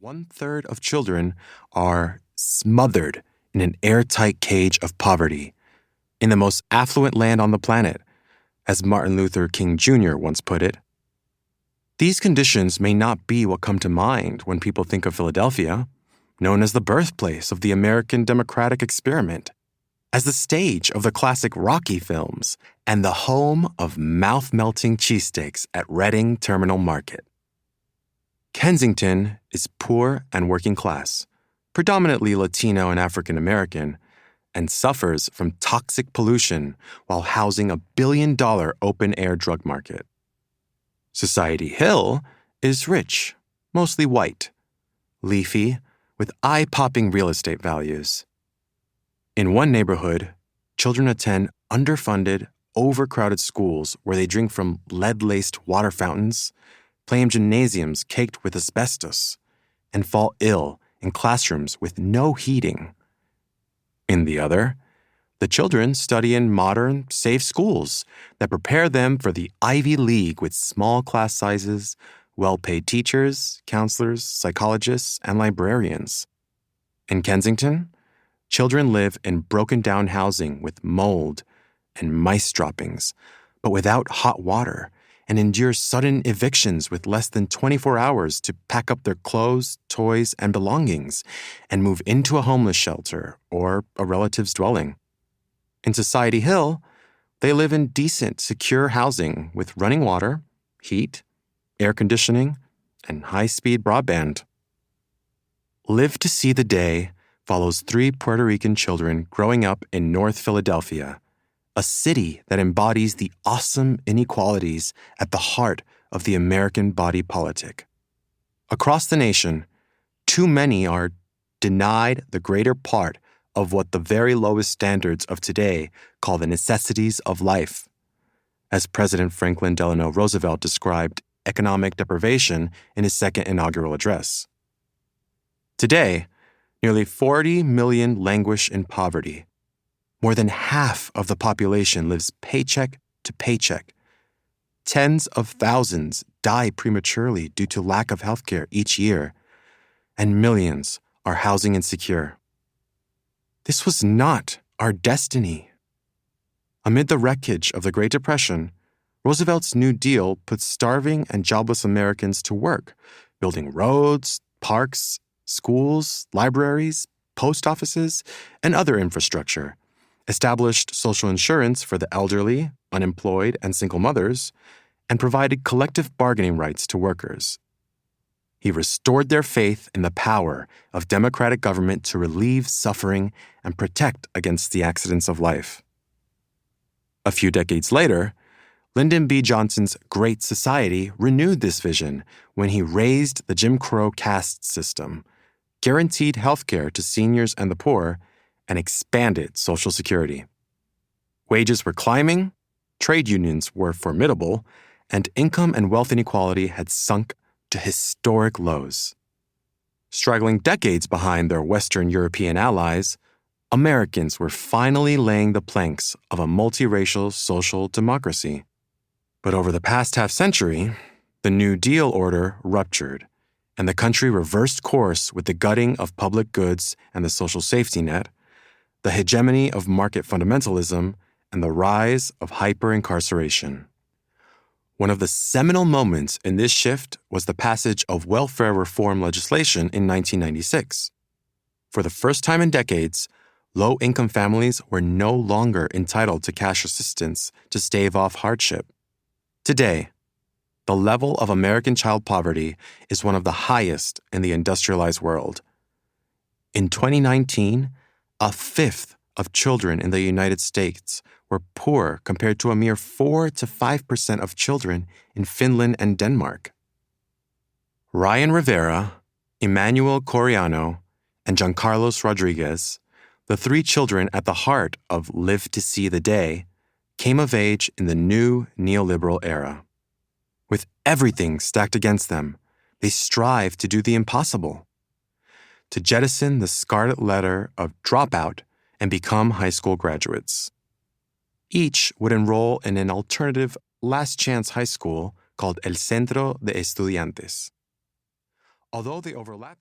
1/3 of children are smothered in an airtight cage of poverty in the most affluent land on the planet, as Martin Luther King Jr. once put it. These conditions may not be what come to mind when people think of Philadelphia, known as the birthplace of the American democratic experiment, as the stage of the classic Rocky films, and the home of mouth-melting cheesesteaks at Reading Terminal Market. Kensington is poor and working class, predominantly Latino and African American, and suffers from toxic pollution while housing a billion-dollar open-air drug market. Society Hill is rich, mostly white, leafy, with eye-popping real estate values. In one neighborhood, children attend underfunded, overcrowded schools where they drink from lead-laced water fountains, play in gymnasiums caked with asbestos, and fall ill in classrooms with no heating. In the other, the children study in modern, safe schools that prepare them for the Ivy League with small class sizes, well-paid teachers, counselors, psychologists, and librarians. In Kensington, children live in broken-down housing with mold and mice droppings, but without hot water, and endure sudden evictions with less than 24 hours to pack up their clothes, toys, and belongings and move into a homeless shelter or a relative's dwelling. In Society Hill, they live in decent, secure housing with running water, heat, air conditioning, and high-speed broadband. Live to See the Day follows 3 Puerto Rican children growing up in North Philadelphia, a city that embodies the awesome inequalities at the heart of the American body politic. Across the nation, too many are denied the greater part of what the very lowest standards of today call the necessities of life. As President Franklin Delano Roosevelt described economic deprivation in his second inaugural address. Today, nearly 40 million languish in poverty. More than half of the population lives paycheck to paycheck. Tens of thousands die prematurely due to lack of health care each year, and millions are housing insecure. This was not our destiny. Amid the wreckage of the Great Depression, Roosevelt's New Deal put starving and jobless Americans to work, building roads, parks, schools, libraries, post offices, and other infrastructure, established social insurance for the elderly, unemployed, and single mothers, and provided collective bargaining rights to workers. He restored their faith in the power of democratic government to relieve suffering and protect against the accidents of life. A few decades later, Lyndon B. Johnson's Great Society renewed this vision when he raised the Jim Crow caste system, guaranteed health care to seniors and the poor, and expanded Social Security. Wages were climbing, trade unions were formidable, and income and wealth inequality had sunk to historic lows. Struggling decades behind their Western European allies, Americans were finally laying the planks of a multiracial social democracy. But over the past half-century, the New Deal order ruptured, and the country reversed course with the gutting of public goods and the social safety net, the hegemony of market fundamentalism, and the rise of hyper-incarceration. One of the seminal moments in this shift was the passage of welfare reform legislation in 1996. For the first time in decades, low-income families were no longer entitled to cash assistance to stave off hardship. Today, the level of American child poverty is one of the highest in the industrialized world. In 2019, a fifth of children in the United States were poor compared to a mere 4 to 5% of children in Finland and Denmark. Ryan Rivera, Emmanuel Coriano, and Giancarlos Rodriguez, the 3 children at the heart of Live to See the Day, came of age in the new neoliberal era. With everything stacked against them, they strive to do the impossible, to jettison the scarlet letter of dropout and become high school graduates. Each would enroll in an alternative last-chance high school called El Centro de Estudiantes. Although they overlapped